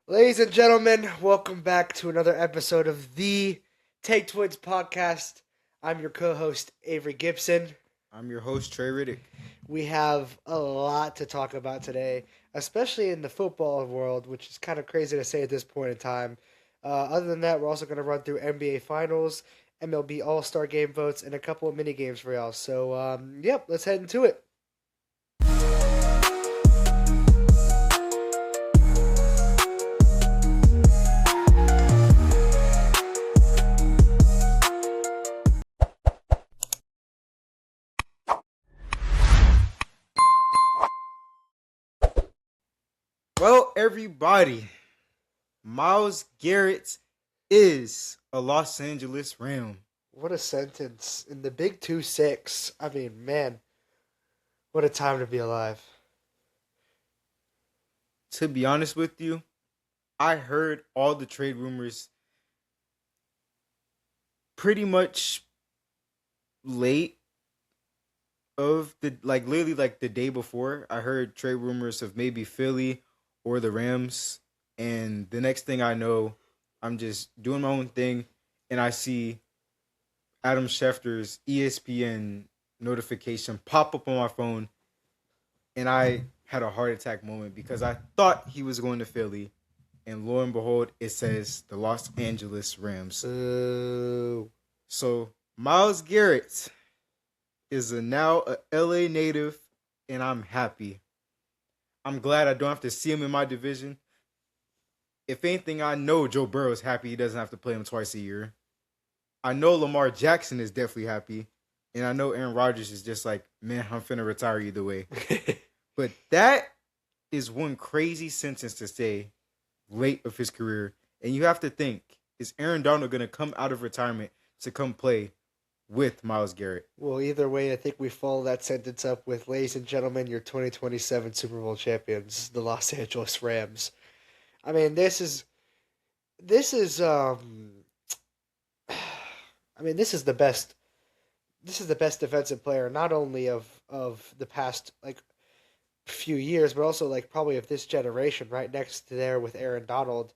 Ladies and gentlemen, welcome back to another episode of the Take Twins podcast. I'm your co host, Avery Gibson. I'm your host, Trey Riddick. We have a lot to talk about today, especially in the football world, which is kind of crazy to say at this point in time. Other than that, we're also going to run through NBA Finals, MLB All Star Game votes, and a couple of mini games for y'all. So, yep, let's head into it. Well, everybody, Myles Garrett is a Los Angeles Ram. What a sentence. In the Big 2-6. I mean, man, what a time to be alive. To be honest with you, I heard all the trade rumors pretty much late of the literally the day before. I heard trade rumors of maybe Philly or the Rams, and the next thing I know, I'm just doing my own thing, and I see Adam Schefter's ESPN notification pop up on my phone, and I had a heart attack moment because I thought he was going to Philly, and lo and behold, it says the Los Angeles Rams. Ooh. So Myles Garrett is now a LA native, and I'm happy. I'm glad I don't have to see him in my division. If anything, I know Joe Burrow is happy he doesn't have to play him twice a year. I know Lamar Jackson is definitely happy. And I know Aaron Rodgers is just like, man, I'm finna retire either way. But that is one crazy sentence to say late of his career. And you have to think, is Aaron Donald going to come out of retirement to come play with Myles Garrett? Well, either way, I think we follow that sentence up with, ladies and gentlemen, your 2027 Super Bowl champions, the Los Angeles Rams. I mean, this is I mean, this is the best defensive player not only of the past like few years, but also like probably of this generation, right next to there with Aaron Donald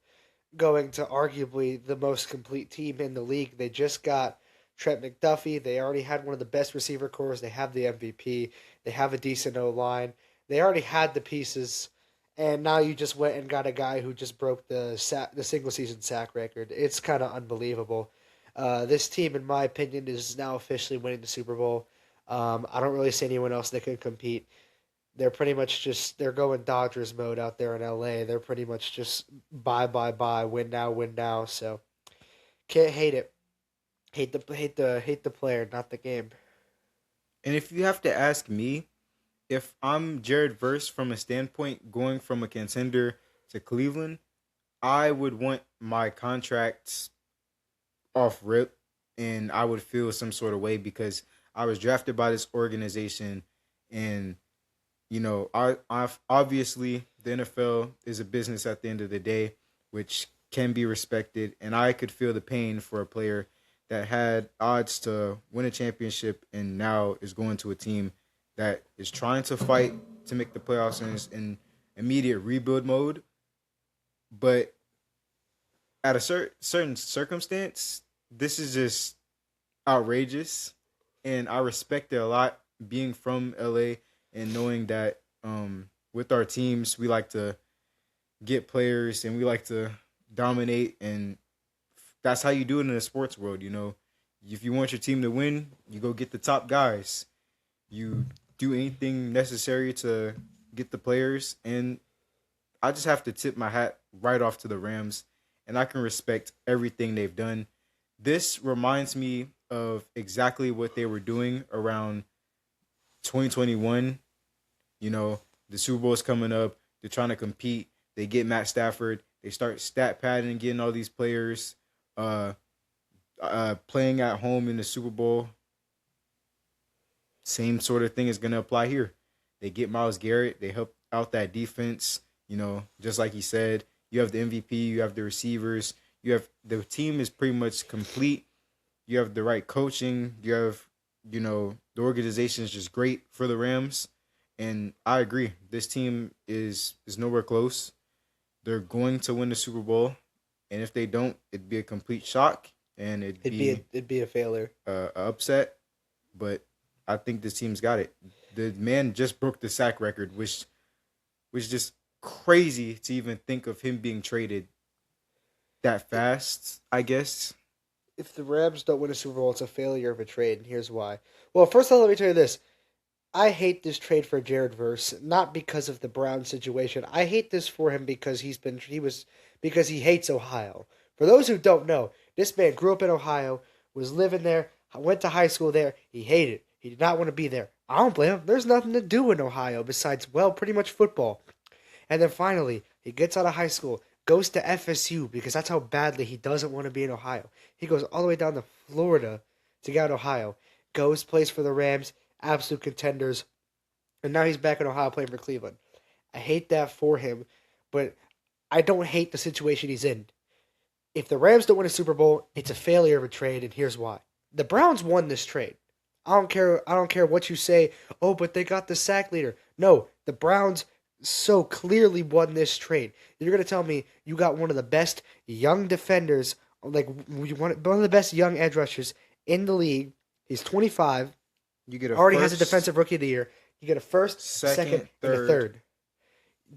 going to arguably the most complete team in the league. They just got Trent McDuffie. They already had one of the best receiver cores. They have the MVP. They have a decent O line. They already had the pieces, and now you just went and got a guy who just broke the single season sack record. It's kind of unbelievable. This team, in my opinion, is now officially winning the Super Bowl. I don't really see anyone else that can compete. They're pretty much just they're going Dodgers mode out there in LA. They're pretty much just buy, win now. So can't hate it. Hate the player, not the game. And if you have to ask me, if I'm Jared Verse from a standpoint going from a contender to Cleveland, I would want my contracts off rip, and I would feel some sort of way because I was drafted by this organization, and I've obviously the NFL is a business at the end of the day, which can be respected, and I could feel the pain for a player that had odds to win a championship and now is going to a team that is trying to fight to make the playoffs and is in immediate rebuild mode. But at a certain circumstance, this is just outrageous, and I respect it a lot. Being from LA and knowing that with our teams, we like to get players and we like to dominate, and that's how you do it in the sports world. If you want your team to win, you go get the top guys. You do anything necessary to get the players, and I just have to tip my hat right off to the Rams, and I can respect everything they've done. This reminds me of exactly what they were doing around 2021. The Super Bowl is coming up. They're trying to compete. They get Matt Stafford. They start stat padding and getting all these players playing at home in the Super Bowl. Same sort of thing is going to apply here. They get Myles Garrett. They help out that defense. Just like he said, you have the MVP. You have the receivers. The team is pretty much complete. You have the right coaching. You have, the organization is just great for the Rams. And I agree. This team is nowhere close. they're going to win the Super Bowl, and if they don't, it'd be a complete shock and it'd be It'd be a failure. a upset. But I think this team's got it. The man just broke the sack record, which was just crazy to even think of him being traded that fast. I guess. If the Rams don't win a Super Bowl, it's a failure of a trade, and here's why. Well, first of all, let me tell you this. I hate this trade for Jared Verse, not because of the Brown situation. I hate this for him because because he hates Ohio. For those who don't know, this man grew up in Ohio, was living there, went to high school there. He hated it. He did not want to be there. I don't blame him. There's nothing to do in Ohio besides, well, pretty much football. And then finally, he gets out of high school, goes to FSU because that's how badly he doesn't want to be in Ohio. He goes all the way down to Florida to get out of Ohio, goes, plays for the Rams, absolute contenders, and now he's back in Ohio playing for Cleveland. I hate that for him, but I don't hate the situation he's in. If the Rams don't win a Super Bowl, it's a failure of a trade, and here's why. The Browns won this trade. I don't care. I don't care what you say. Oh, but they got the sack leader. No, the Browns so clearly won this trade. You're gonna tell me you got one of the best young defenders, like one of the best young edge rushers in the league. He's 25. You get a Already first, has a defensive rookie of the year. You get a first, second, and a third.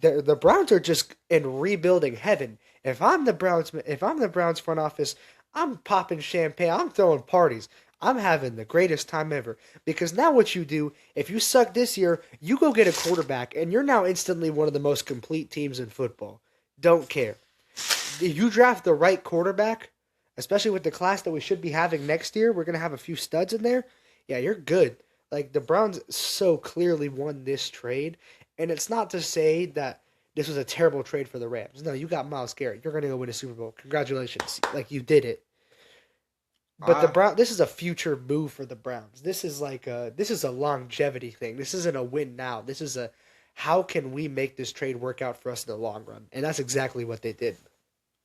third. The Browns are just in rebuilding heaven. If I'm the Browns front office, I'm popping champagne. I'm throwing parties. I'm having the greatest time ever. Because now what you do, if you suck this year, you go get a quarterback, and you're now instantly one of the most complete teams in football. Don't care. If you draft the right quarterback, especially with the class that we should be having next year, we're going to have a few studs in there. Yeah, you're good. Like, the Browns so clearly won this trade, and it's not to say that this was a terrible trade for the Rams. No, you got Myles Garrett. You're going to go win a Super Bowl. Congratulations. Like, you did it. But I this is a future move for the Browns. This is a longevity thing. This isn't a win now. This is a how can we make this trade work out for us in the long run? And that's exactly what they did.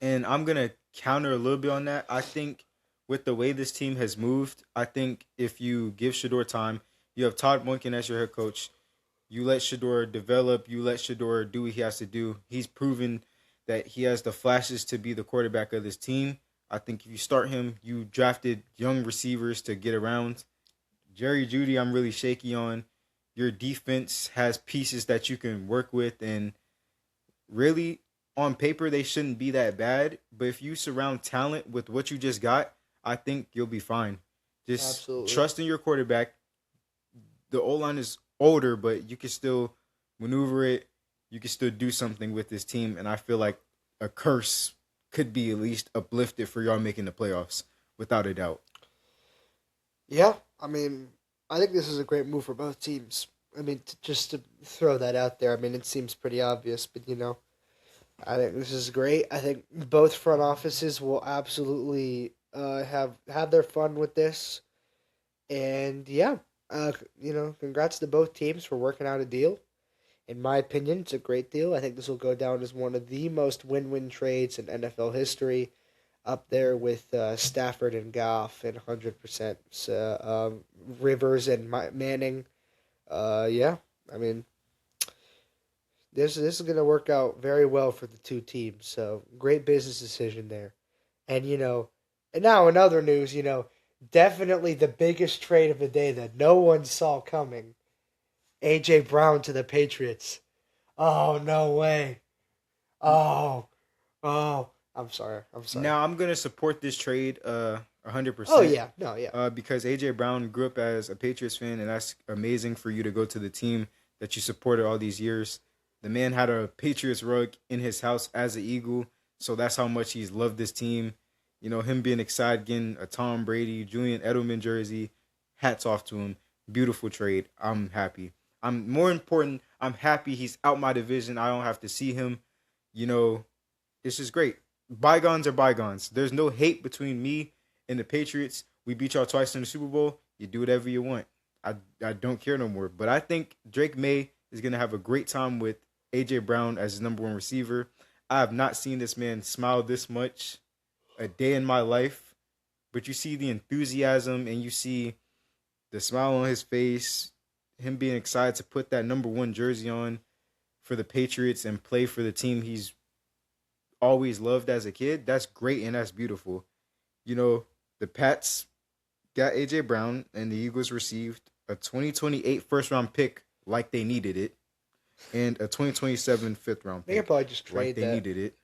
and I'm gonna counter a little bit on that. I think with the way this team has moved, I think if you give Shador time, you have Todd Monken as your head coach. You let Shador develop. You let Shador do what he has to do. He's proven that he has the flashes to be the quarterback of this team. I think if you start him, you drafted young receivers to get around. Jerry Judy, I'm really shaky on. Your defense has pieces that you can work with, and really, on paper, they shouldn't be that bad. But if you surround talent with what you just got, I think you'll be fine. Just Absolutely. trust in your quarterback. The O line is older, but you can still maneuver it. You can still do something with this team, and I feel like a curse could be at least uplifted for y'all making the playoffs, without a doubt. Yeah, I mean, I think this is a great move for both teams. I mean, just to throw that out there, I mean, it seems pretty obvious, but I think this is great. I think both front offices will absolutely have their fun with this, and yeah, congrats to both teams for working out a deal. In my opinion, it's a great deal. I think this will go down as one of the most win-win trades in NFL history, up there with Stafford and Goff and 100% Rivers and Manning. Yeah, I mean, this is going to work out very well for the two teams. So great business decision there. And and now in other news, definitely the biggest trade of the day that no one saw coming. AJ Brown to the Patriots. Oh, no way. Oh, oh. I'm sorry. I'm sorry. Now I'm gonna support this trade 100%. Oh yeah. No, yeah. Because AJ Brown grew up as a Patriots fan, and that's amazing for you to go to the team that you supported all these years. The man had a Patriots rug in his house as an Eagle, so that's how much he's loved this team. Him being excited, getting a Tom Brady, Julian Edelman jersey. Hats off to him. Beautiful trade. I'm happy. I'm more important. I'm happy he's out my division. I don't have to see him. You know, it's just great. Bygones are bygones. There's no hate between me and the Patriots. We beat y'all twice in the Super Bowl. You do whatever you want. I don't care no more. But I think Drake May is going to have a great time with A.J. Brown as his number one receiver. I have not seen this man smile this much a day in my life. But you see the enthusiasm and you see the smile on his face, him being excited to put that number one jersey on for the Patriots and play for the team he's always loved as a kid, that's great and that's beautiful. You know, the Pats got AJ Brown and the Eagles received a 2028 first round pick like they needed it and a 2027 fifth round They could pick probably just like trade they that. needed it.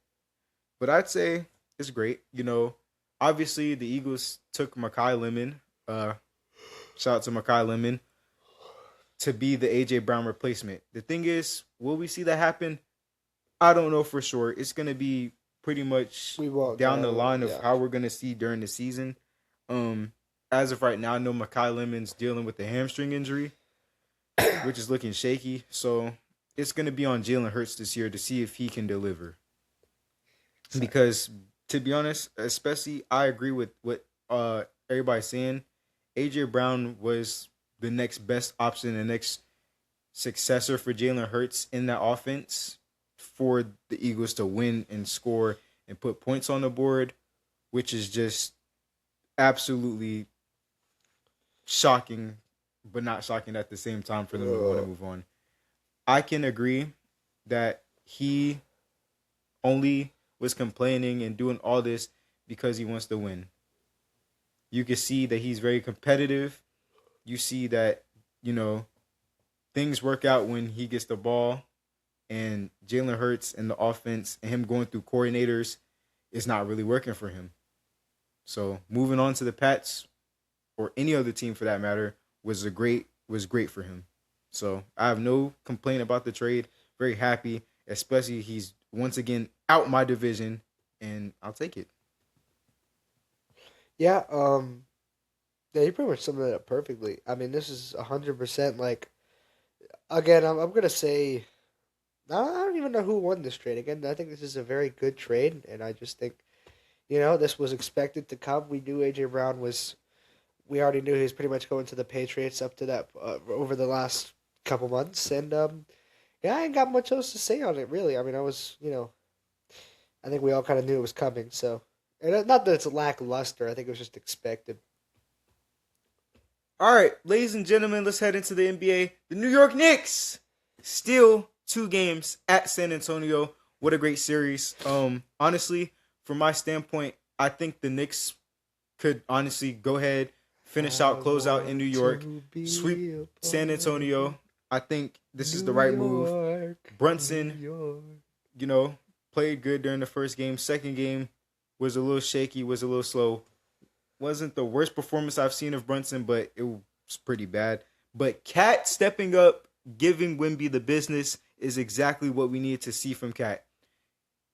But I'd say it's great. You know, obviously the Eagles took Makai Lemon. Shout out to Makai Lemon to be the AJ Brown replacement. The thing is, will we see that happen? I don't know for sure. It's gonna be pretty much We won't down the know. line of Yeah. how we're gonna see during the season. Um, as of right now, I know Makai Lemon's dealing with a hamstring injury, which is looking shaky. So it's gonna be on Jalen Hurts this year to see if he can deliver. Sorry. Because to be honest, especially I agree with what everybody's saying. AJ Brown was the next best option, the next successor for Jalen Hurts in that offense for the Eagles to win and score and put points on the board, which is just absolutely shocking, but not shocking at the same time for them to want to move on. I can agree that he only was complaining and doing all this because he wants to win. You can see that he's very competitive. You see that, you know, things work out when he gets the ball, and Jalen Hurts and the offense and him going through coordinators is not really working for him. So moving on to the Pats or any other team for that matter was great for him. So I have no complaint about the trade. Very happy, especially he's once again out my division, and I'll take it. Yeah. Yeah, you pretty much summed it up perfectly. I mean, this is 100% like. Again, I'm gonna say I don't even know who won this trade. Again, I think this is a very good trade, and I just think this was expected to come. We knew AJ Brown was. We already knew he was pretty much going to the Patriots up to that over the last couple months, and yeah, I ain't got much else to say on it really. I mean, I think we all kind of knew it was coming. So, and not that it's lackluster. I think it was just expected. All right, ladies and gentlemen, let's head into the NBA. The New York Knicks still 2 games at San Antonio. What a great series. Honestly, from my standpoint, I think the Knicks could honestly go ahead, finish out, I close out in New want York, to sweep be a San part Antonio. of I think this is the New right move. York, New Brunson, York. you know, played good during the first game. Second game was a little shaky, was a little slow. Wasn't the worst performance I've seen of Brunson, but it was pretty bad. But Cat stepping up, giving Wimby the business is exactly what we need to see from Cat.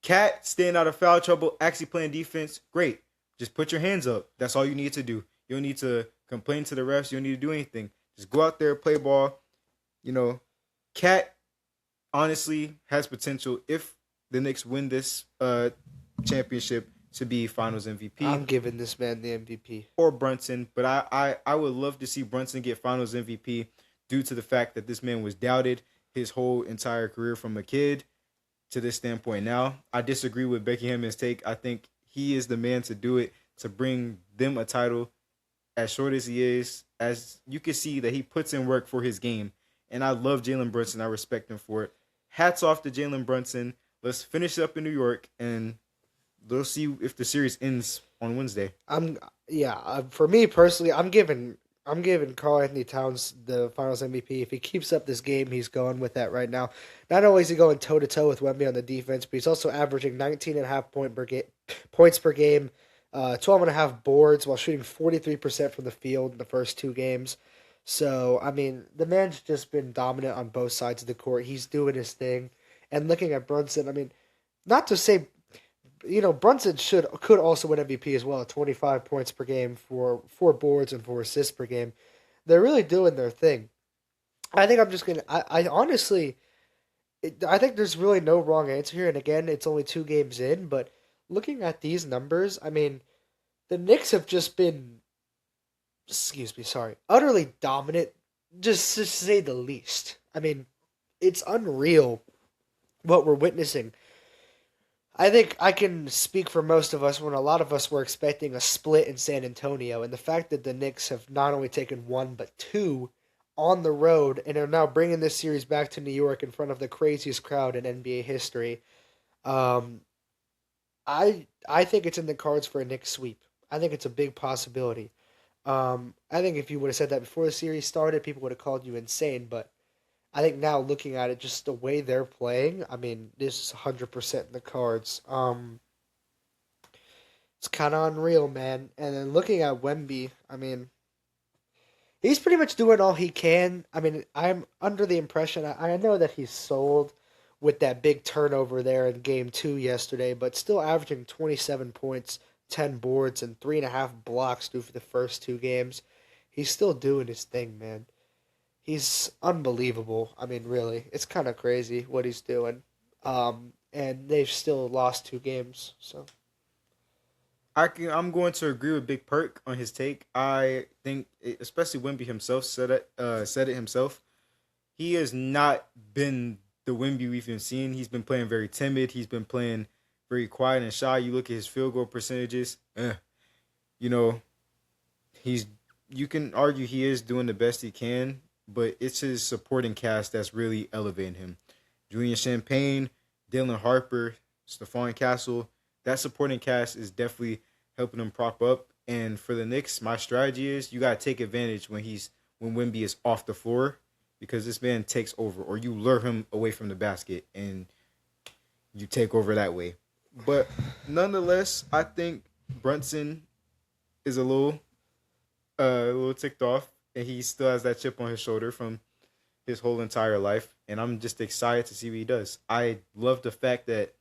Cat staying out of foul trouble, actually playing defense, great. Just put your hands up. That's all you need to do. You don't need to complain to the refs. You don't need to do anything. Just go out there, play ball. You know, Cat honestly has potential if the Knicks win this championship to be Finals MVP I'm giving this man the MVP. or Brunson. But I would love to see Brunson get Finals MVP due to the fact that this man was doubted his whole entire career from a kid to this standpoint now. I disagree with Becky Hammond's take. I think he is the man to do it, to bring them a title as short as he is. As you can see that he puts in work for his game. And I love Jalen Brunson. I respect him for it. Hats off to Jalen Brunson. Let's finish up in New York, and we'll see if the series ends on Wednesday. For me personally, I'm giving Karl Anthony Towns the Finals MVP. If he keeps up this game he's going with that right now, not only is he going toe to toe with Wemby on the defense, but he's also averaging 19.5 points per game, 12.5 boards while shooting 43% from the field in the first 2 games. So I mean, the man's just been dominant on both sides of the court. He's doing his thing, and looking at Brunson, I mean, not to say Brunson could also win MVP as well at 25 points per game for 4 boards and 4 assists per game. They're really doing their thing. I think I'm just gonna. I honestly, I think there's really no wrong answer here. And again, it's only 2 games in, but looking at these numbers, I mean, the Knicks have just been, excuse me, sorry, utterly dominant, just to say the least. I mean, it's unreal what we're witnessing. I think I can speak for most of us when a lot of us were expecting a split in San Antonio, and the fact that the Knicks have not only taken one but two on the road and are now bringing this series back to New York in front of the craziest crowd in NBA history. Um, I think it's in the cards for a Knicks sweep. I think it's a big possibility. I think if you would have said that before the series started, people would have called you insane. But I think now looking at it, just the way they're playing, I mean, this is 100% in the cards. It's kind of unreal, man. And then looking at Wemby, I mean, he's pretty much doing all he can. I mean, I'm under the impression, I know that he's sold with that big turnover there in game two yesterday, but still averaging 27 points, 10 boards, and 3.5 blocks through for the first two games. He's still doing his thing, man. He's unbelievable. I mean, really, it's kind of crazy what he's doing. And they've still lost two games, so. I'm going to agree with Big Perk on his take. I think, especially Wimby himself said it himself. He has not been the Wimby we've been seeing. He's been playing very timid. He's been playing very quiet and shy. You look at his field goal percentages. You know, he's. You can argue he is doing the best he can, but it's his supporting cast that's really elevating him. Julian Champagne, Dylan Harper, Stephon Castle. That supporting cast is definitely helping him prop up. And for the Knicks, my strategy is you gotta take advantage when Wimby is off the floor because this man takes over, or you lure him away from the basket and you take over that way. But nonetheless, I think Brunson is a little ticked off, and he still has that chip on his shoulder from his whole entire life. And I'm just excited to see what he does. I love the fact that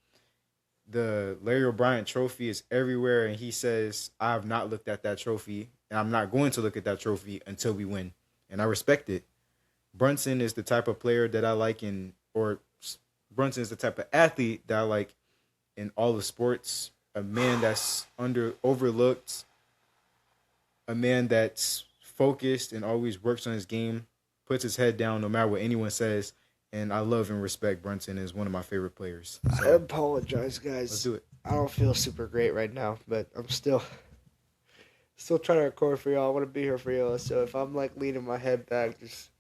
the Larry O'Brien trophy is everywhere, and he says, I have not looked at that trophy, and I'm not going to look at that trophy until we win. And I respect it. Brunson is the type of player that I like or Brunson is the type of athlete that I like in all the sports. A man that's overlooked, a man that's focused and always works on his game, puts his head down no matter what anyone says. And I love and respect Brunson as one of my favorite players. I So apologize, let's guys. do it. I don't feel super great right now, but I'm still trying to record for y'all. I want to be here for y'all. So if I'm like leaning my head back, just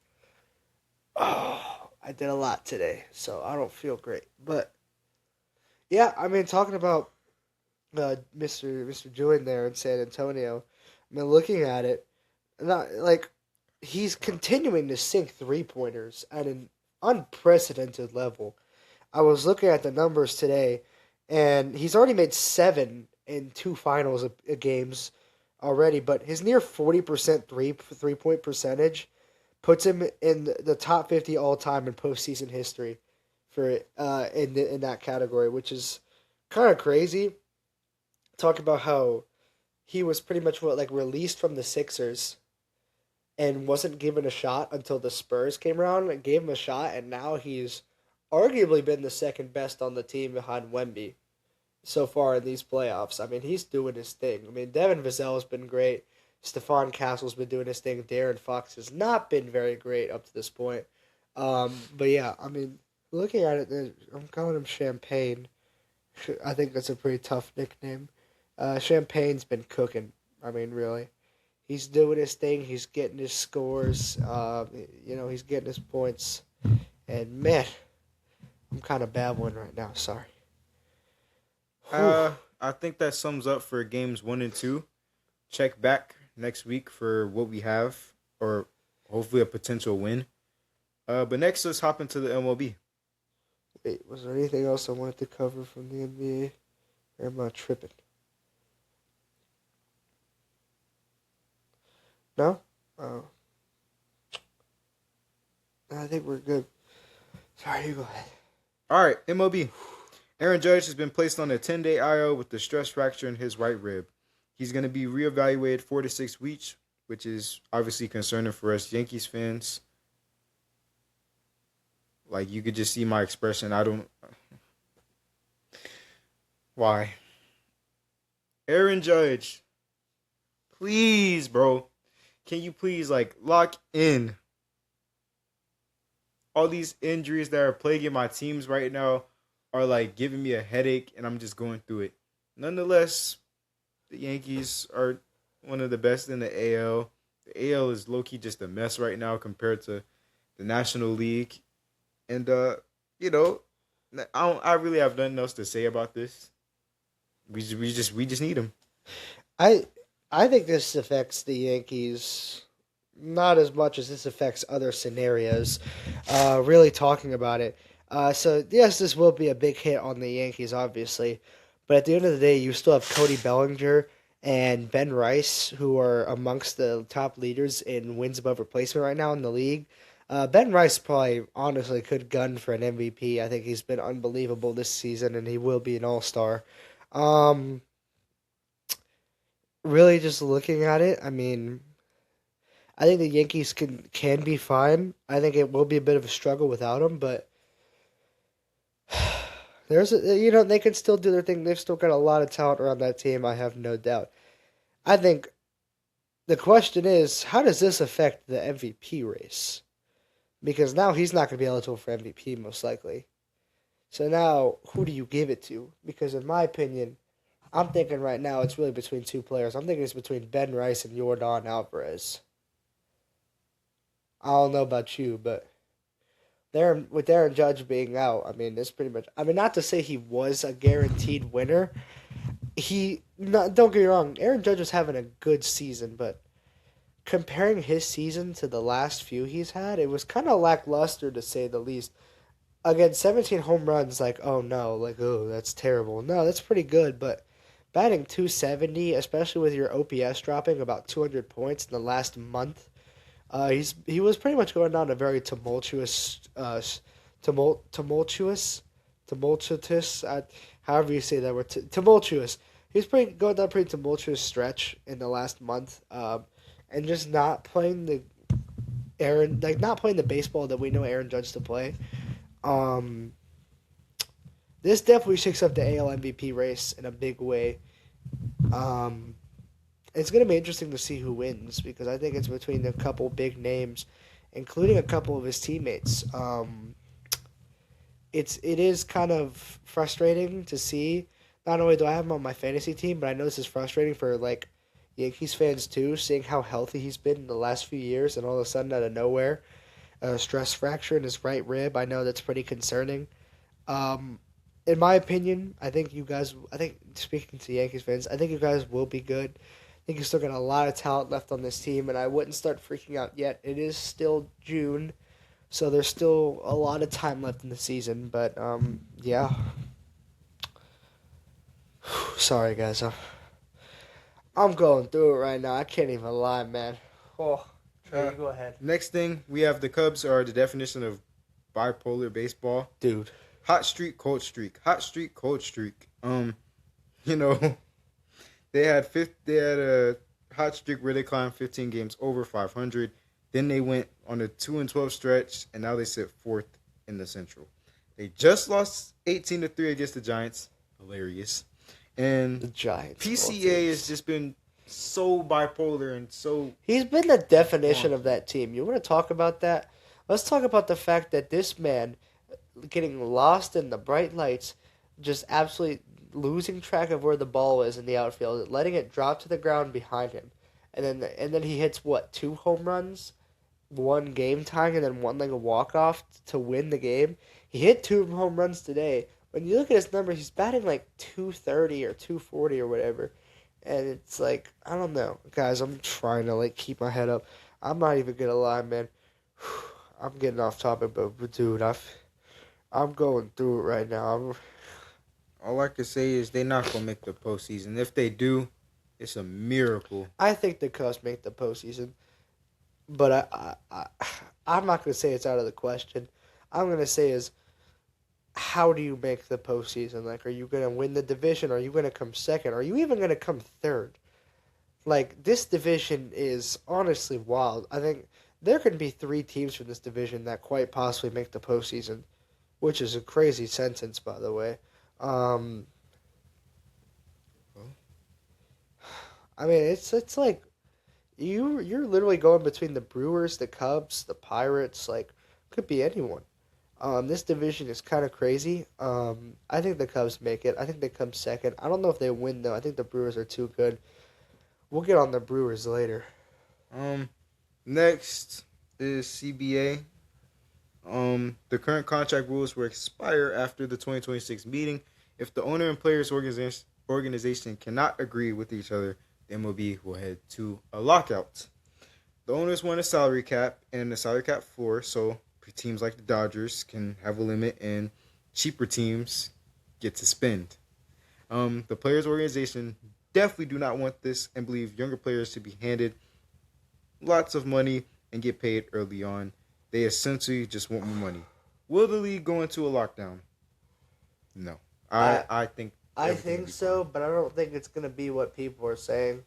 I did a lot today, so I don't feel great. But yeah, I mean, talking about Mr. Julian there in San Antonio, I mean, looking at it, not like he's continuing to sink three pointers at an unprecedented level. I was looking at the numbers today, and he's already made seven in two finals games already. But his near 40% three point percentage puts him in the top 50 all time in postseason history for in that category, which is kind of crazy. Talk about how he was pretty much released from the Sixers and wasn't given a shot until the Spurs came around and gave him a shot, and now he's arguably been the second best on the team behind Wemby so far in these playoffs. I mean, he's doing his thing. I mean, Devin Vassell's been great. Stephon Castle's been doing his thing. Darren Fox has not been very great up to this point. But yeah, I mean, looking at it, I'm calling him Champagne. I think that's a pretty tough nickname. Champagne's been cooking. I mean, really. He's doing his thing. He's getting his scores. He's getting his points. And man, I'm kind of babbling right now. Sorry. Whew. I think that sums up for games 1 and 2. Check back next week for what we have, or hopefully a potential win. But next, let's hop into the MLB. Wait, was there anything else I wanted to cover from the NBA? Or am I tripping? No? Oh. I think we're good. Sorry, you go ahead. All right, MLB. Aaron Judge has been placed on a 10-day IL with a stress fracture in his right rib. He's going to be reevaluated 4 to 6 weeks, which is obviously concerning for us Yankees fans. Like, you could just see my expression. I don't... Why? Aaron Judge. Please, bro. Can you please, lock in? All these injuries that are plaguing my teams right now are, giving me a headache, and I'm just going through it. Nonetheless, the Yankees are one of the best in the AL. The AL is low-key just a mess right now compared to the National League. And, I really have nothing else to say about this. We just need him. I I think this affects the Yankees not as much as this affects other scenarios. Really talking about it. So yes, this will be a big hit on the Yankees, obviously, but at the end of the day, you still have Cody Bellinger and Ben Rice, who are amongst the top leaders in wins above replacement right now in the league. Ben Rice probably honestly could gun for an MVP. I think he's been unbelievable this season, and he will be an All Star. Um, really, just looking at it, I mean, I think the Yankees can be fine. I think it will be a bit of a struggle without him, but they can still do their thing. They've still got a lot of talent around that team. I have no doubt. I think the question is, how does this affect the MVP race? Because now he's not going to be eligible for MVP most likely. So now, who do you give it to? Because in my opinion, I'm thinking right now it's really between two players. I'm thinking it's between Ben Rice and Yordan Alvarez. I don't know about you, but with Aaron Judge being out, I mean, it's pretty much. I mean, not to say he was a guaranteed winner. Don't get me wrong. Aaron Judge was having a good season, but comparing his season to the last few he's had, it was kind of lackluster to say the least. Again, 17 home runs, like, oh no, like, oh, that's terrible. No, that's pretty good, but batting 270, especially with your OPS dropping about 200 points in the last month, he was pretty much going down a very tumultuous, however you say that word, tumultuous. He's going down a pretty tumultuous stretch in the last month, and just not playing not playing the baseball that we know Aaron Judge to play. Um, this definitely shakes up the AL MVP race in a big way. Um, it's going to be interesting to see who wins because I think it's between a couple big names, including a couple of his teammates. It is kind of frustrating to see. Not only do I have him on my fantasy team, but I know this is frustrating for like Yankees fans too, seeing how healthy he's been in the last few years, and all of a sudden out of nowhere, a stress fracture in his right rib. I know that's pretty concerning. Um, in my opinion, I think speaking to Yankees fans, I think you guys will be good. I think you still got a lot of talent left on this team, and I wouldn't start freaking out yet. It is still June, so there's still a lot of time left in the season. But yeah. Sorry, guys. I'm going through it right now. I can't even lie, man. Oh, Trey, you go ahead, Next thing, we have the Cubs are the definition of bipolar baseball. dude. Hot streak, cold streak. Hot streak, cold streak. You know, they had a hot streak where they climbed 15 games over 500. Then they went on a 2-12 stretch, and now they sit fourth in the Central. They just lost 18-3 against the Giants. Hilarious. And The Giants. PCA has just been so bipolar and so. He's been the definition of that team. You want to talk about that? Let's talk about the fact that this man, getting lost in the bright lights, just absolutely losing track of where the ball is in the outfield, letting it drop to the ground behind him, and then he hits what, 2 home runs, one game tying, and then one like a walk off to win the game. He hit 2 home runs today. When you look at his numbers, he's batting like 230 or 240 or whatever. And it's like, I don't know. Guys, I'm trying to like keep my head up. I'm not even gonna lie, man. I'm getting off topic, but dude, I'm going through it right now. All I can say is they're not gonna make the postseason. If they do, it's a miracle. I think the Cubs make the postseason, but I'm not gonna say it's out of the question. I'm gonna say is, how do you make the postseason? Like, are you gonna win the division? Are you gonna come second? Are you even gonna come third? Like, this division is honestly wild. I think there can be 3 teams from this division that quite possibly make the postseason, which is a crazy sentence, by the way. Um, I mean, it's like you're literally going between the Brewers, the Cubs, the Pirates. Like, could be anyone. This division is kind of crazy. I think the Cubs make it. I think they come second. I don't know if they win though. I think the Brewers are too good. We'll get on the Brewers later. Next is CBA. The current contract rules will expire after the 2026 meeting. If the owner and players organization cannot agree with each other, the MLB will head to a lockout. The owners want a salary cap and a salary cap floor, so teams like the Dodgers can have a limit and cheaper teams get to spend. The players' organization definitely do not want this and believe younger players should be handed lots of money and get paid early on. They essentially just want more money. Will the league go into a lockdown? No. I think I everything will think be so, fine. but I don't think it's gonna be what people are saying.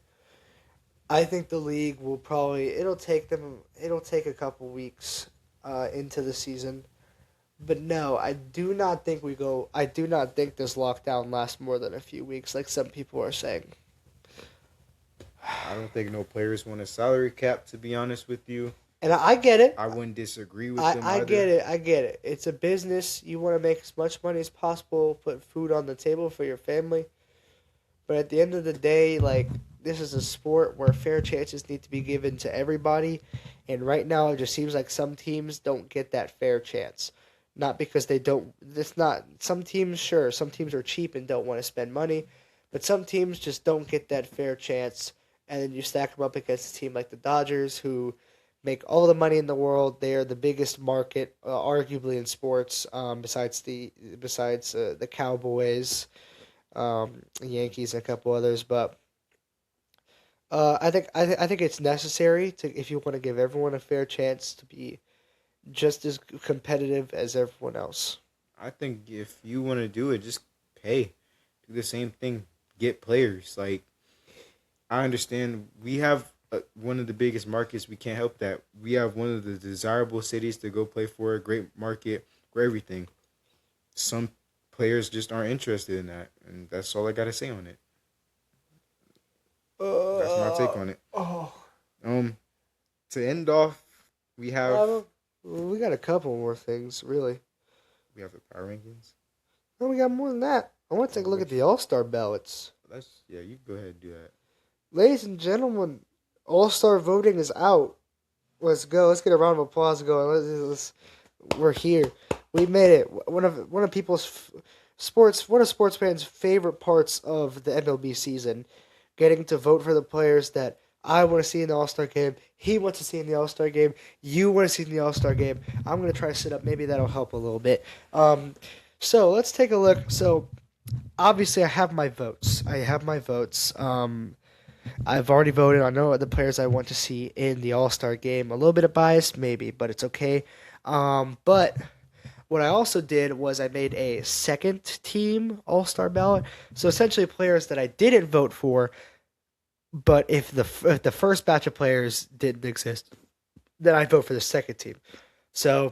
I think the league will probably it'll take a couple weeks into the season. But no, I do not think this lockdown lasts more than a few weeks like some people are saying. I don't think no players want a salary cap, to be honest with you. And I get it. I wouldn't disagree with them I get either. it. I get it. It's a business. You want to make as much money as possible, put food on the table for your family. But at the end of the day, like, this is a sport where fair chances need to be given to everybody. And right now, it just seems like some teams don't get that fair chance. Not because they don't. It's not. Some teams, sure, some teams are cheap and don't want to spend money. But some teams just don't get that fair chance. And then you stack them up against a team like the Dodgers, who make all the money in the world. They are the biggest market, arguably in sports, besides the Cowboys, Yankees, and a couple others. But I think it's necessary to if you want to give everyone a fair chance to be just as competitive as everyone else. I think if you want to do it, just pay. Do the same thing. Get players. Like, I understand we have one of the biggest markets. We can't help that. We have one of the desirable cities to go play for, a great market for everything. Some players just aren't interested in that, and that's all I got to say on it. That's my take on it. Oh, To end off, we have we got a couple more things, really. the power rankings. No, we got more than that. I want to take a look at the All-Star ballots. You go ahead and do that. Ladies and gentlemen, All-Star voting is out. Let's go. Let's get a round of applause going. We're here. We made it. One of people's sports fans' favorite parts of the MLB season, getting to vote for the players that I want to see in the All-Star game. He wants to see in the All-Star game. You want to see in the All-Star game. I'm going to try to sit up. Maybe that'll help a little bit. So let's take a look. So obviously I have my votes. I've already voted. I know the players I want to see in the All-Star game. A little bit of bias, maybe, but it's okay. But what I also did was I made a second team All-Star ballot. So essentially players that I didn't vote for, but if the first batch of players didn't exist, then I vote for the second team. So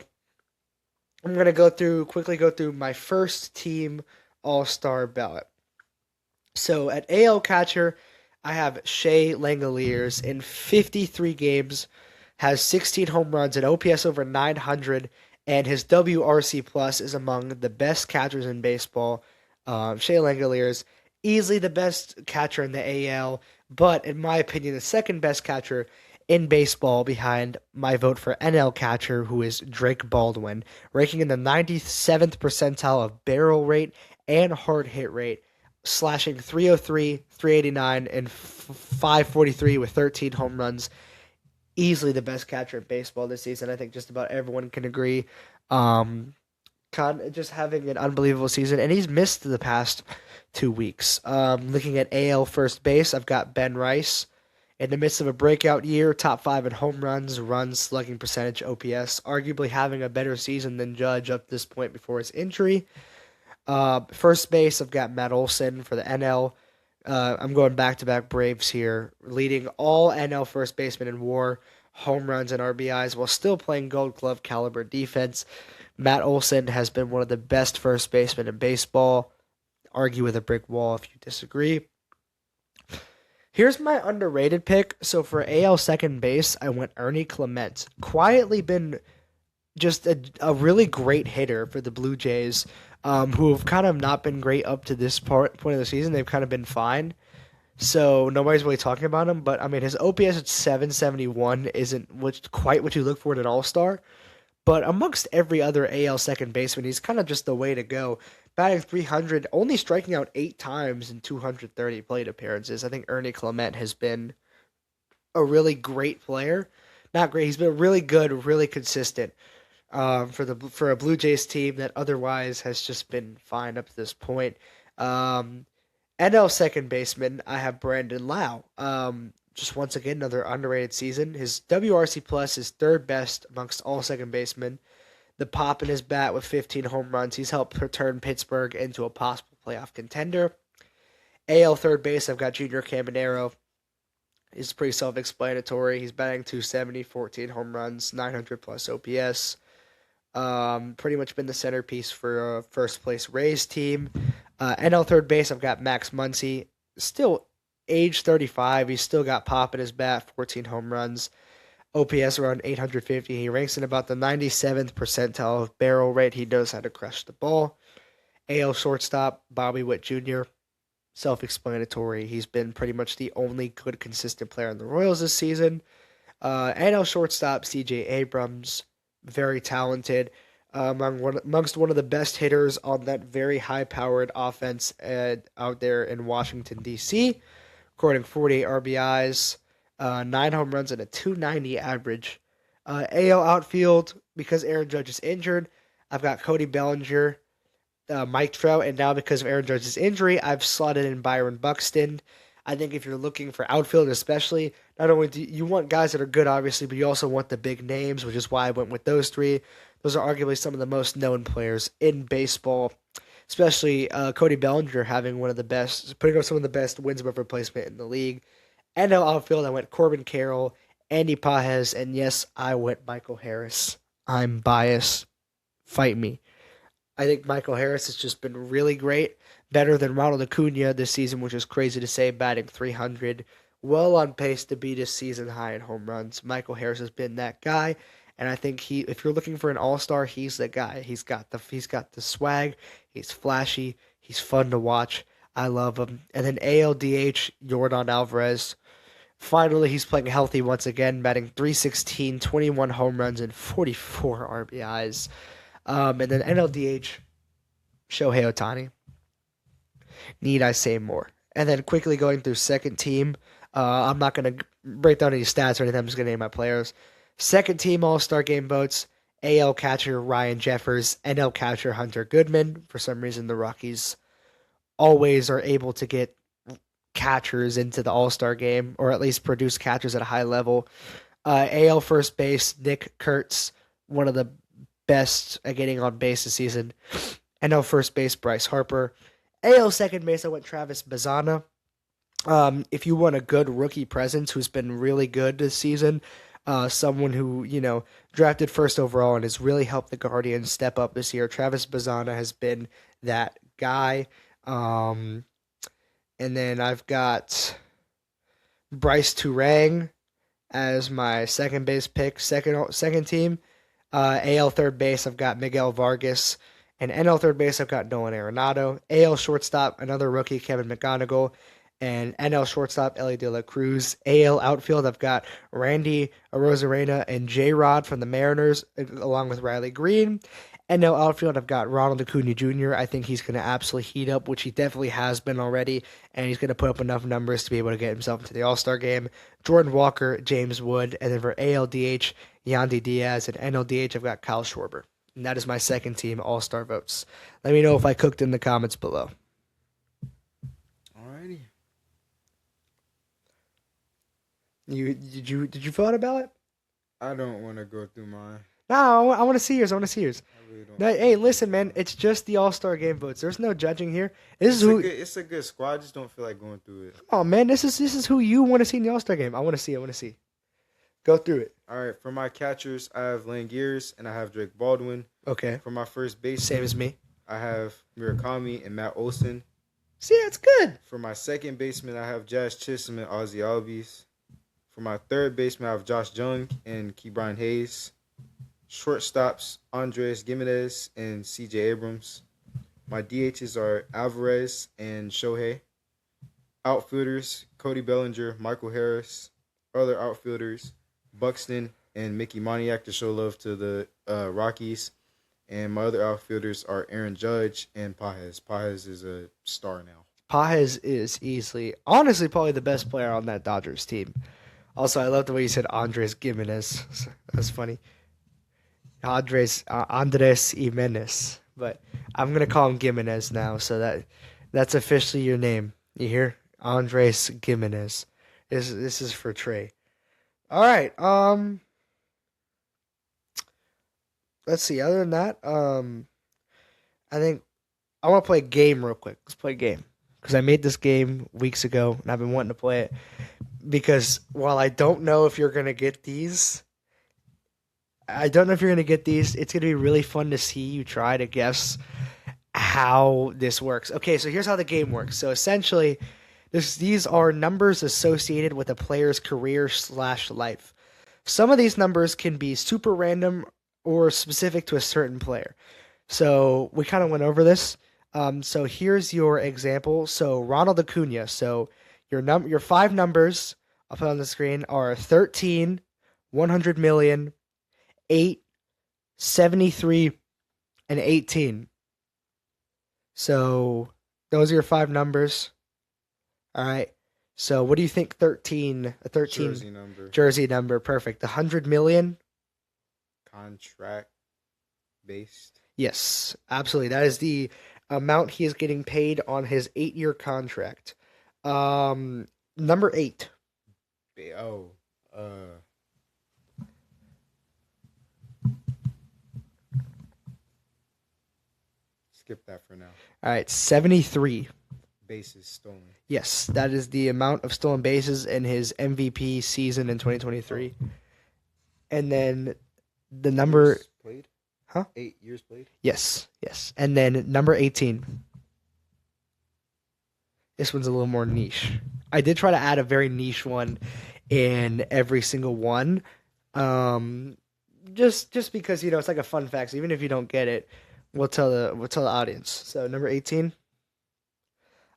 I'm going to quickly go through my first team All-Star ballot. So at AL catcher, I have Shea Langoliers in 53 games, has 16 home runs, an OPS over 900, and his WRC plus is among the best catchers in baseball. Shea Langoliers, easily the best catcher in the AL, but in my opinion, the second best catcher in baseball behind my vote for NL catcher, who is Drake Baldwin, ranking in the 97th percentile of barrel rate and hard hit rate, slashing 303, 389, and 543 with 13 home runs. Easily the best catcher in baseball this season. I think just about everyone can agree. Just having an unbelievable season, and he's missed the past 2 weeks. Looking at AL first base, I've got Ben Rice. In the midst of a breakout year, top 5 in home runs, slugging percentage, OPS, arguably having a better season than Judge up to this point before his injury. First base, I've got Matt Olson for the NL. I'm going back-to-back Braves here, leading all NL first basemen in WAR, home runs, and RBIs, while still playing Gold Glove caliber defense. Matt Olson has been one of the best first basemen in baseball. Argue with a brick wall if you disagree. Here's my underrated pick. So for AL second base, I went Ernie Clement. Quietly been just a really great hitter for the Blue Jays, who have kind of not been great up to this point of the season. They've kind of been fine. So nobody's really talking about him. But, I mean, his OPS at 771 isn't quite what you look for in an all-star. But amongst every other AL second baseman, he's kind of just the way to go. batting 300, only striking out 8 times in 230 plate appearances. I think Ernie Clement has been a really great player. Not great. He's been really good, really consistent for a Blue Jays team that otherwise has just been fine up to this point. Um, NL second baseman, I have Brandon Lau. Just once again, another underrated season. His WRC plus is third best amongst all second basemen. The pop in his bat with 15 home runs. He's helped turn Pittsburgh into a possible playoff contender. AL third base, I've got Junior Caminero. He's pretty self-explanatory. He's batting 270, 14 home runs, 900 plus OPS. Pretty much been the centerpiece for a first place Rays team. NL third base, I've got Max Muncy. Still age 35. He's still got pop in his bat, 14 home runs. OPS around 850. He ranks in about the 97th percentile of barrel rate. He knows how to crush the ball. AL shortstop, Bobby Witt Jr. Self-explanatory. He's been pretty much the only good consistent player in the Royals this season. NL shortstop, CJ Abrams. Very talented. Amongst one of the best hitters on that very high-powered offense out there in Washington, D.C., recording 48 RBIs, 9 home runs, and a 290 average. AL outfield, because Aaron Judge is injured, I've got Cody Bellinger, Mike Trout, and now because of Aaron Judge's injury, I've slotted in Byron Buxton. I think if you're looking for outfield especially, not only do you want guys that are good, obviously, but you also want the big names, which is why I went with those three. Those are arguably some of the most known players in baseball, especially Cody Bellinger having one of the best, putting up some of the best wins above replacement in the league. And now outfield, I went Corbin Carroll, Andy Pajes, and yes, I went Michael Harris. I'm biased. Fight me. I think Michael Harris has just been really great, better than Ronald Acuna this season, which is crazy to say, batting 300, well on pace to beat his season high in home runs. Michael Harris has been that guy, and I think if you're looking for an all-star, he's the guy. He's got the swag, he's flashy, he's fun to watch. I love him. And then ALDH, Yordan Alvarez. Finally, he's playing healthy once again, batting 316, 21 home runs, and 44 RBIs. And then NLDH, Shohei Ohtani. Need I say more? And then quickly going through second team. I'm not going to break down any stats or anything. I'm just going to name my players. Second team All-Star Game votes. AL catcher Ryan Jeffers. NL catcher Hunter Goodman. For some reason, the Rockies always are able to get catchers into the All-Star Game, or at least produce catchers at a high level. AL first base, Nick Kurtz. One of the best at getting on base this season. NL first base, Bryce Harper. AL second base, I went Travis Bazana. If you want a good rookie presence who's been really good this season, someone who, drafted first overall and has really helped the Guardians step up this year, Travis Bazana has been that guy. And then I've got Bryce Turang as my second base pick, second team. AL third base, I've got Miguel Vargas. And NL third base, I've got Nolan Arenado. AL shortstop, another rookie, Kevin McGonigal. And NL shortstop, Ellie De La Cruz. AL outfield, I've got Randy Arozarena and J-Rod from the Mariners, along with Riley Green. NL outfield, I've got Ronald Acuna Jr. I think he's going to absolutely heat up, which he definitely has been already, and he's going to put up enough numbers to be able to get himself into the All-Star game. Jordan Walker, James Wood, and then for ALDH, Yandy Diaz, and NLDH, I've got Kyle Schwarber. And that is my second team All-Star votes. Let me know if I cooked in the comments below. Alrighty. Did you fill out a ballot? I don't want to go through mine. No, I want to see yours. I want to see yours. I really don't. No, hey, listen, man. It's just the All-Star game votes. There's no judging here. It's a good squad. I just don't feel like going through it. Oh man, this is who you want to see in the All-Star game. I want to see. Go through it. All right, for my catchers, I have Lane Gears and I have Drake Baldwin. Okay. For my first base, Same as me. I have Murakami and Matt Olson. See, that's good. For my second baseman, I have Jazz Chisholm and Ozzy Albies. For my third baseman, I have Josh Jung and Ke'Bryan Hayes. Shortstops, Andres Gimenez and CJ Abrams. My DHs are Alvarez and Shohei. Outfielders, Cody Bellinger, Michael Harris. Other outfielders, Buxton and Mickey Moniak to show love to the Rockies. And my other outfielders are Aaron Judge and Pajes. Pajes is a star now. Pajes is easily, honestly, probably the best player on that Dodgers team. Also, I love the way you said Andres Gimenez. That's funny. Andres Jimenez, but I'm gonna call him Gimenez now. So that's officially your name. You hear? Andres Gimenez. This is for Trey. All right. Let's see. Other than that, I think I want to play a game real quick. Let's play a game because I made this game weeks ago and I've been wanting to play it because while I don't know if you're gonna get these, it's gonna be really fun to see you try to guess how this works. Okay, so here's how the game works. So essentially, these are numbers associated with a player's career slash life. Some of these numbers can be super random or specific to a certain player. So we kind of went over this. So here's your example. So Ronald Acuna. So your five numbers I'll put on the screen are 13, 100 million, 8, 73, and 18. So those are your five numbers. All right. So what do you think 13, a 13 jersey number, perfect. 100 million? Contract based. Yes, absolutely. That is the amount he is getting paid on his 8-year contract. Number 8. Oh, skip that for now. All right, 73. Bases stolen. Yes, that is the amount of stolen bases in his MVP season in 2023. And then the number Years played? Huh? 8 years played? Yes. And then number 18. This one's a little more niche. I did try to add a very niche one in every single one. Just because, it's like a fun fact. So even if you don't get it, we'll tell the audience. So number 18.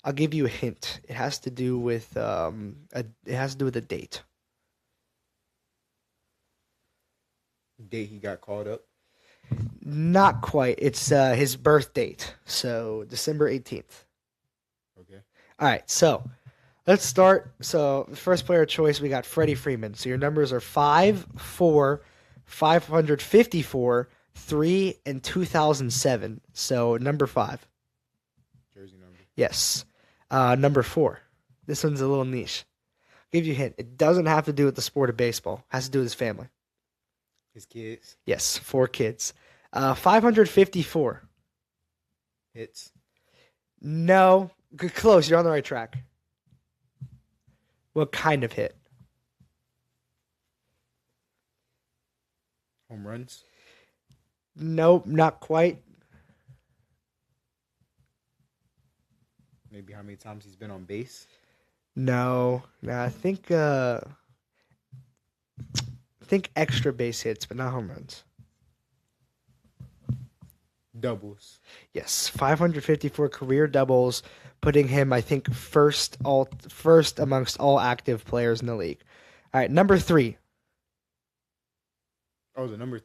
I'll give you a hint. It has to do with a date. Date he got called up? Not quite. It's his birth date. So December 18th. Okay. All right. So let's start. So the first player choice, we got Freddie Freeman. So your numbers are 5, 4, 554, 3, and 2007. So number 5. Jersey number. Yes. Number 4. This one's a little niche. I'll give you a hint. It doesn't have to do with the sport of baseball. It has to do with his family. His kids. Yes, 4 kids. 554. Hits. No. Close. You're on the right track. What kind of hit? Home runs. Nope, not quite. Maybe how many times he's been on base? No. I think extra base hits, but not home runs. Doubles. Yes, 554 career doubles, putting him, I think, first amongst all active players in the league. All right, number 3. Oh, the number.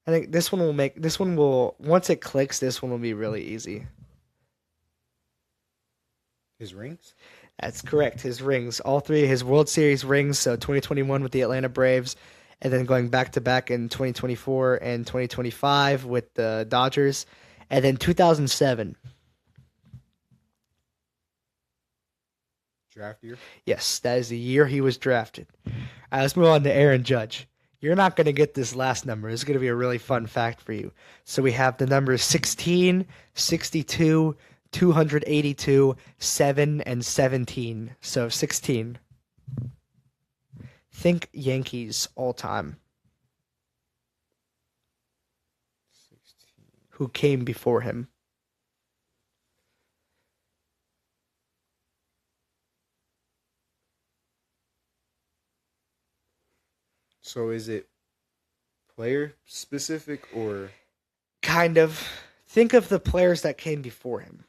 I think once it clicks, this one will be really easy. His rings? That's correct. His rings. All 3 of his World Series rings. So 2021 with the Atlanta Braves, and then going back to back in 2024 and 2025 with the Dodgers, and then 2007. Draft year? Yes, that is the year he was drafted. All right, let's move on to Aaron Judge. You're not going to get this last number. It's going to be a really fun fact for you. So we have the numbers 16, 62, 282, 7, and 17. So 16. Think Yankees all time. 16. Who came before him? So is it player specific or? Kind of. Think of the players that came before him.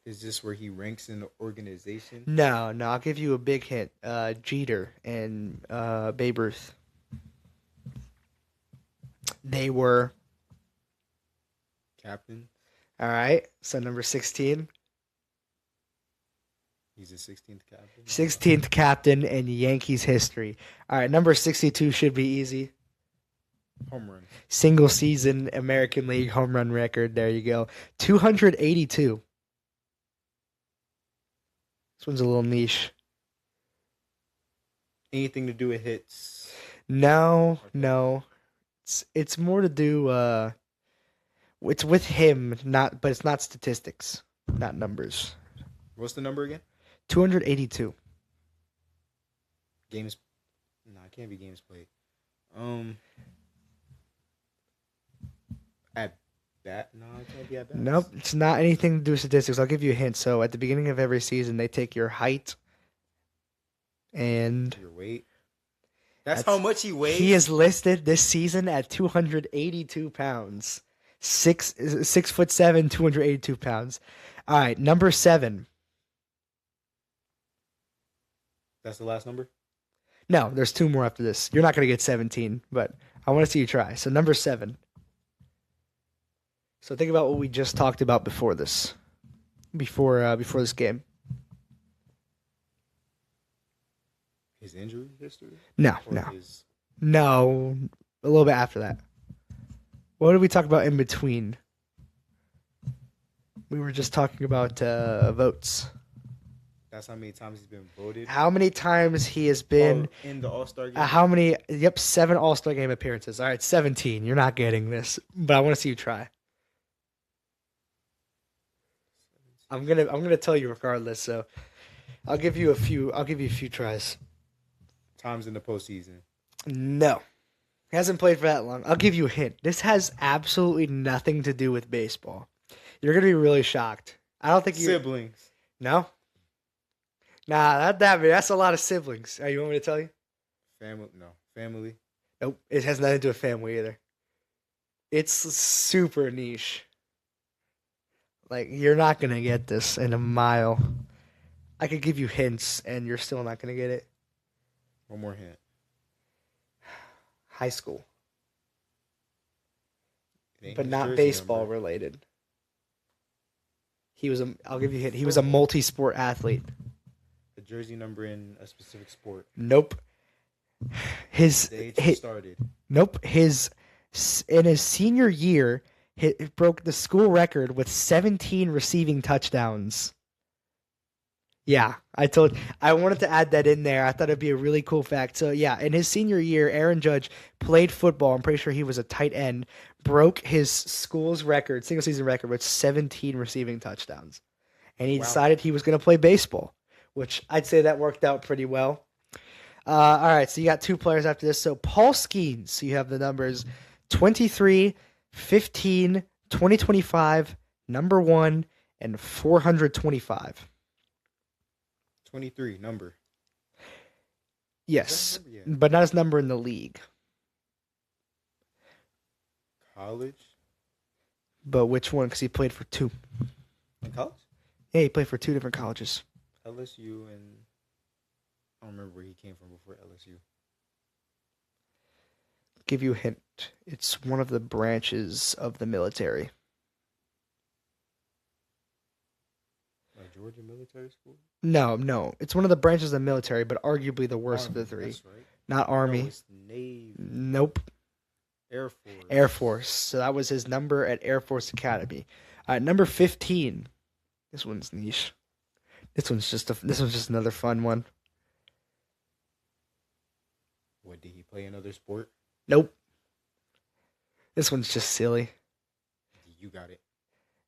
Is this where he ranks in the organization? No, no. I'll give you a big hint. Jeter and Babe Ruth. They were Captain. all right. So number 16, He's a 16th captain. 16th captain in Yankees history. All right, number 62 should be easy. Home run. Single season American League home run record. There you go. 282. This one's a little niche. Anything to do with hits? No, no. It's more to do it's with him, but it's not statistics, not numbers. What's the number again? 282. Games. No, it can't be games played. At bat? No, it can't be at bat. Nope, it's not anything to do with statistics. I'll give you a hint. So at the beginning of every season, they take your height and Your weight. That's how much he weighs. he is listed this season at 282 pounds. 6'7", 282 pounds. All right, number 7. That's the last number? No, there's 2 more after this. You're not going to get 17, but I want to see you try. So number 7. So think about what we just talked about before this. Before this game. His injury history? No, Or no. his... No, a little bit after that. What did we talk about in between? We were just talking about votes. That's how many times he's been voted. How many times he has been in the All-Star game? how many? Yep, 7 All-Star game appearances. All right, 17. You're not getting this, but I want to see you try. I'm gonna tell you regardless. So I'll give you a few tries. Times in the postseason. No, he hasn't played for that long. I'll give you a hint. This has absolutely nothing to do with baseball. You're gonna be really shocked. I don't think you. Siblings. No. Nah, not that many. That's a lot of siblings. You want me to tell you? Family. No. Family. Nope. It has nothing to do with family either. It's super niche. Like, you're not going to get this in a mile. I could give you hints, and you're still not going to get it. One more hint. High school. It ain't But his not jersey baseball number. related. I'll give you a hint. He was a multi-sport athlete. The jersey number in a specific sport. Nope. The age he started. Nope. In his senior year, he broke the school record with 17 receiving touchdowns. Yeah, I wanted to add that in there. I thought it'd be a really cool fact. So yeah, in his senior year, Aaron Judge played football. I'm pretty sure he was a tight end. Broke his school's record, single season record, with 17 receiving touchdowns, and he decided he was going to play baseball, which I'd say that worked out pretty well. All right, so you got 2 players after this. So Paul Skeens, so you have the numbers 23, 15, 2025, number 1, and 425. 23 number. Yes, Number, yeah. but not his number in the league. College. But which one? Because he played for 2. In college? Yeah, he played for 2 different colleges. LSU and I don't remember where he came from before LSU. Give you a hint. It's one of the branches of the military. Georgia Military School? No. It's one of the branches of the military, but arguably the worst Army, of the 3. That's right. Not Army. No, it's Navy. Nope. Air Force. Air Force. So that was his number at Air Force Academy. Number 15. This one's niche. This one's just another fun one. What, did he play another sport? Nope. This one's just silly. You got it.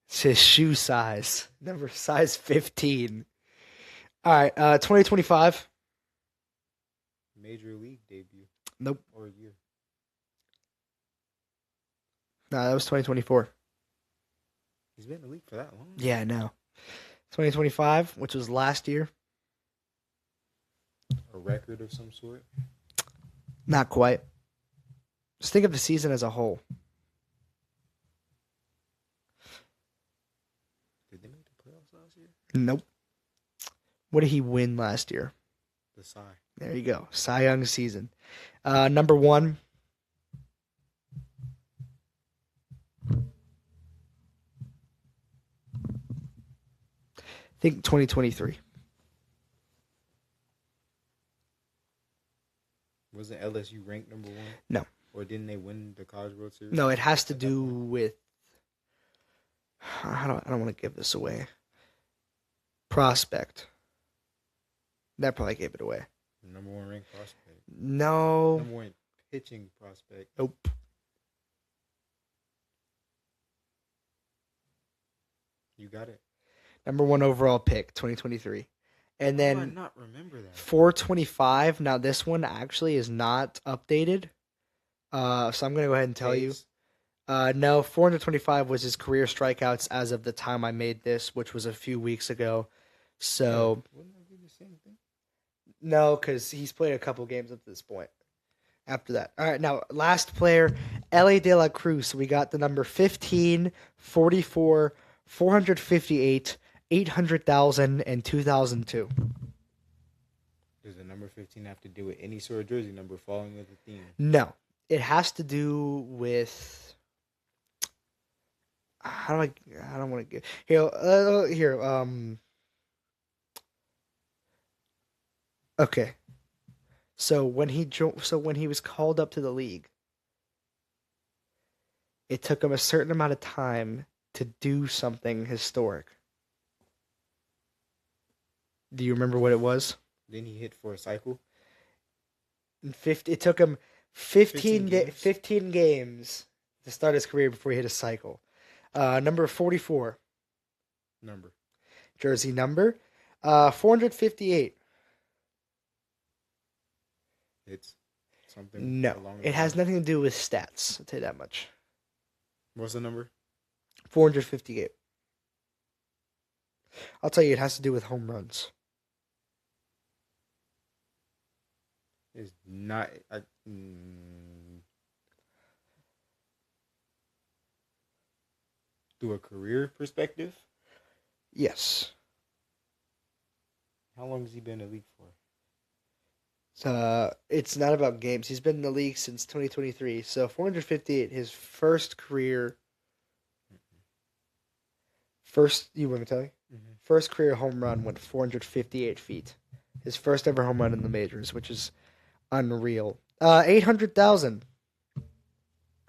It's his shoe size. Number size 15. All right, 2025. Major League debut. Nope. Or year. No, that was 2024. He's been in the league for that long. Yeah, I know. 2025, which was last year. A record of some sort. Not quite. Just think of the season as a whole. Did they make the playoffs last year? Nope. What did he win last year? The Cy. There you go. Cy Young season. Number 1. I think 2023. Wasn't LSU ranked number 1? No. Or didn't they win the College World Series? No, it has to do with. I don't want to give this away. Prospect. That probably gave it away. Number 1 ranked prospect. No. Number 1 pitching prospect. Nope. You got it. Number 1 overall pick, 2023. And then How do I not remember that? 425. Now this one actually is not updated. So I'm gonna go ahead and tell you. No, 425 was his career strikeouts as of the time I made this, which was a few weeks ago. So Wouldn't that be the same thing? no, because he's played a couple games up to this point. After that, all right. Now last player, Ellie De La Cruz. So we got the number 15, 44, 458, 800,000, and 2002. Does the number 15 have to do with any sort of jersey number following with the theme? No, it has to do with. How do I don't want to get here. Okay. So when he was called up to the league, it took him a certain amount of time to do something historic. Do you remember what it was? Then he hit for a cycle. It took him 15 games to start his career before he hit a cycle. Number 44. Number. Jersey number. 458. It's something. No, it has nothing to do with stats. I'll tell you that much. What's the number? 458. I'll tell you, it has to do with home runs. It's not. Through a career perspective? Yes. How long has he been in the league for? It's not about games. He's been in the league since 2023. So 458, his first career. You want me to tell you? Mm-hmm. First career home run went 458 feet. His first ever home run in the majors, which is unreal. 800,000.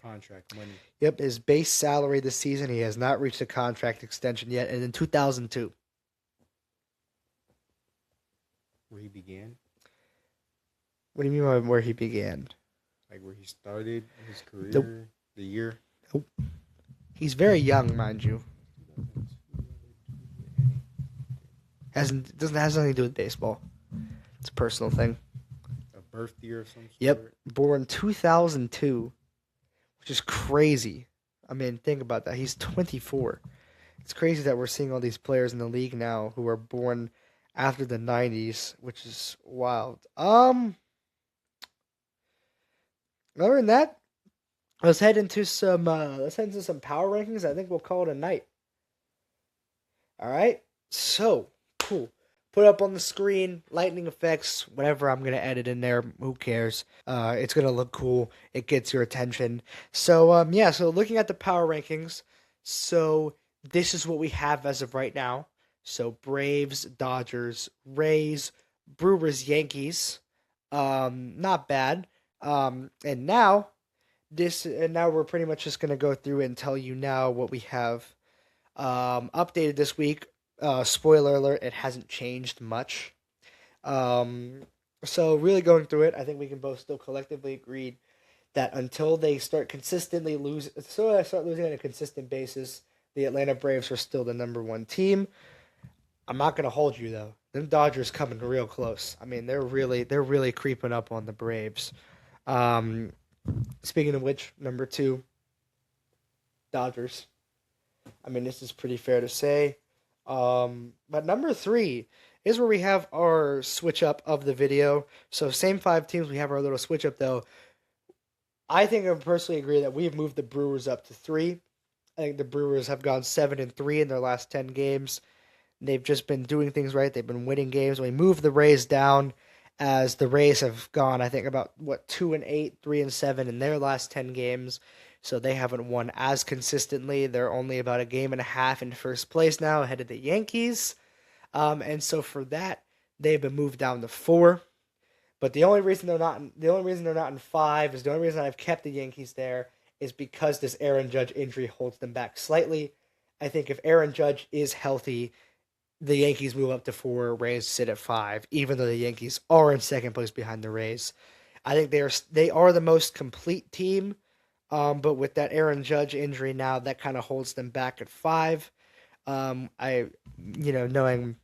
Contract money. Yep, his base salary this season. He has not reached a contract extension yet. And in 2002. Where he began? What do you mean by where he began? Like where he started his career? Nope. The year? Nope. He's very young, mind you. Doesn't have nothing to do with baseball. It's a personal thing. A birth year of some sort? Yep. Born 2002, which is crazy. I mean, think about that. He's 24. It's crazy that we're seeing all these players in the league now who are born after the 90s, which is wild. Other than that, let's head into some power rankings. I think we'll call it a night. All right. So cool. Put up on the screen, lightning effects, whatever I'm gonna edit in there. Who cares? It's gonna look cool. It gets your attention. So So looking at the power rankings, so this is what we have as of right now. So Braves, Dodgers, Rays, Brewers, Yankees. Not bad. And now we're pretty much just gonna go through and tell you now what we have updated this week. Spoiler alert, it hasn't changed much. So really going through it, I think we can both still collectively agree that until they start losing on a consistent basis, the Atlanta Braves are still the number 1 team. I'm not gonna hold you though. Them Dodgers coming real close. I mean, they're really creeping up on the Braves. Speaking of which, number 2, Dodgers. I mean, this is pretty fair to say. But number 3 is where we have our switch up of the video. So same 5 teams, we have our little switch up though. I think I personally agree that we've moved the Brewers up to 3. I think the Brewers have gone 7-3 in their last 10 games. They've just been doing things right. They've been winning games. We moved the Rays down as the Rays have gone, I think, about 2-8, 3-7 in their last 10 games. So they haven't won as consistently. They're only about a game and a half in first place now, ahead of the Yankees. And so for that, they've been moved down to 4. But the only reason they're not in 5 is the only reason I've kept the Yankees there is because this Aaron Judge injury holds them back slightly. I think if Aaron Judge is healthy, the Yankees move up to 4, Rays sit at 5, even though the Yankees are in second place behind the Rays. I think they are the most complete team, but with that Aaron Judge injury now, that kind of holds them back at 5. Knowing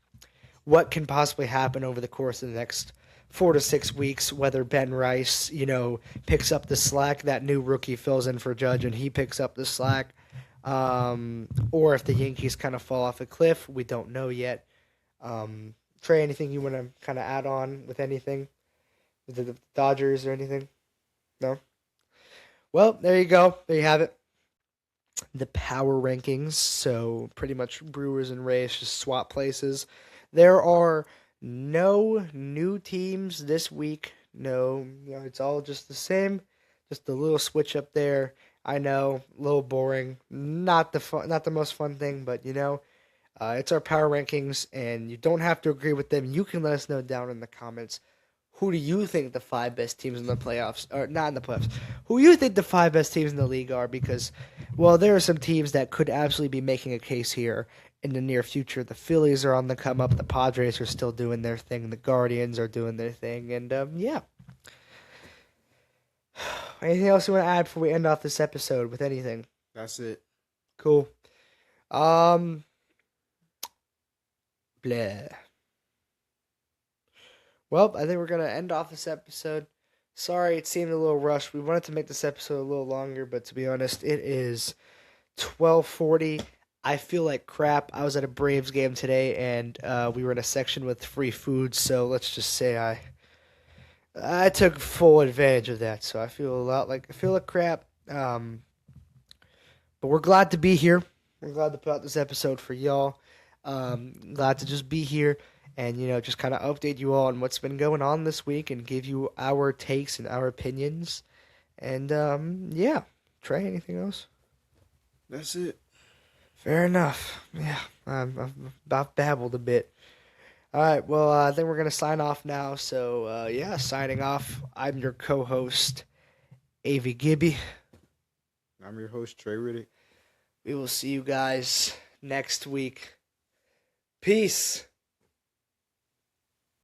what can possibly happen over the course of the next 4 to 6 weeks, whether Ben Rice, picks up the slack, that new rookie fills in for Judge and he picks up the slack, or if the Yankees kind of fall off a cliff, we don't know yet. Trey, anything you want to kind of add on with anything? With the Dodgers or anything? No? Well, there you go. There you have it. The power rankings. So pretty much Brewers and Rays just swap places. There are no new teams this week. No, it's all just the same. Just a little switch up there. I know, a little boring. Not the most fun thing, but it's our power rankings, and you don't have to agree with them. You can let us know down in the comments. Who do you think the 5 best teams in the playoffs, or not in the playoffs? Who you think the 5 best teams in the league are? Because, well, there are some teams that could absolutely be making a case here in the near future. The Phillies are on the come up. The Padres are still doing their thing. The Guardians are doing their thing, and yeah. Anything else you want to add before we end off this episode with anything? That's it. Cool. Blah. Well, I think we're gonna end off this episode. Sorry, it seemed a little rushed. We wanted to make this episode a little longer, but to be honest, it is 12:40. I feel like crap. I was at a Braves game today, and we were in a section with free food. So let's just say I took full advantage of that. So I feel like crap. But we're glad to be here. We're glad to put out this episode for y'all. Glad to just be here and just kind of update you all on what's been going on this week and give you our takes and our opinions. And yeah, Trey, anything else? That's it. Fair enough. Yeah, I've about babbled a bit. All right, well, I think we're going to sign off now. So, yeah, signing off. I'm your co-host, Avi Gibby. I'm your host, Trey Riddick. We will see you guys next week. Peace.